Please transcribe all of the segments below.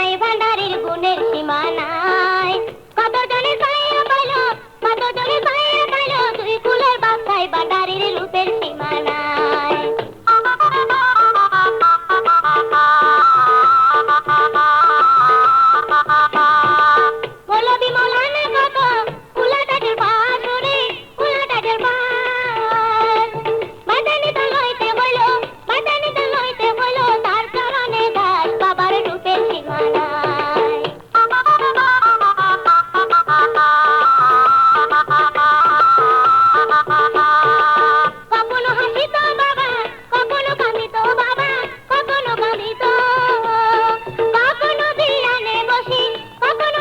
নাই ভান্ডারির গুণের সীমা নাই কত জনে পাইয়া পাইলো কত জনে পাইয়া পাইলো তুই ফুলের বাসায় ভান্ডারির রূপের সীমা নাই মৌলবি মৌলানা কত ফুলাটাটের বাসরে ফুলাটাটের বাস বাদানি তো লইতে হইলো তার কারণে দাস বাবার রূপের সীমা নাই কখনো হাসিত বাবা কখনো কাঁদিত বাবা কখনো কাঁদিত কখনো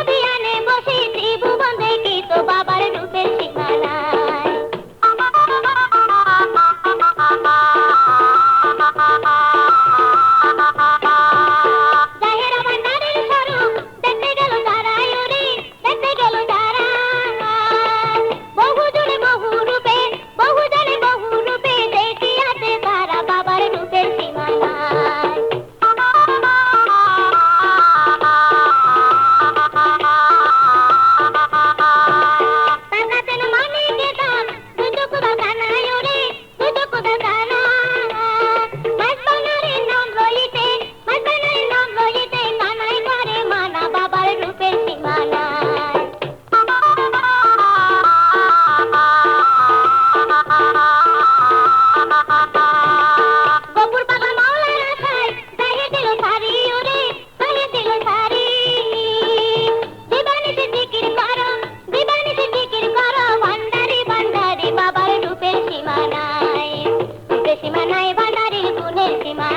ধ্যানে বসি ত্রিভুবন দেখিত বাবার রূপের সীমা নাই জাহেরা ভান্ডারির স্বরূপ দেখতে গেল যারা ইউরি দেখতে গেল যারা বহু জনে বহু রূপে দেখিয়াছে তারা বাবার রূপের সীমা নাই তাকাতেন মানিকে দান দুই চক্ষু দানা ইউরি দুই চক্ষু দানা মাঝবানারের নাম লইতে কানাই করে মানা বাবার রূপের সীমা নাই গফুর বাবা মাওলানা খাই জাহির দিল সারি ওরে জাহির দিল সারি দিবানিতে জিকির করো ভান্ডারি বাবার রূপের সীমা নাই ভান্ডারির গুণের সীমা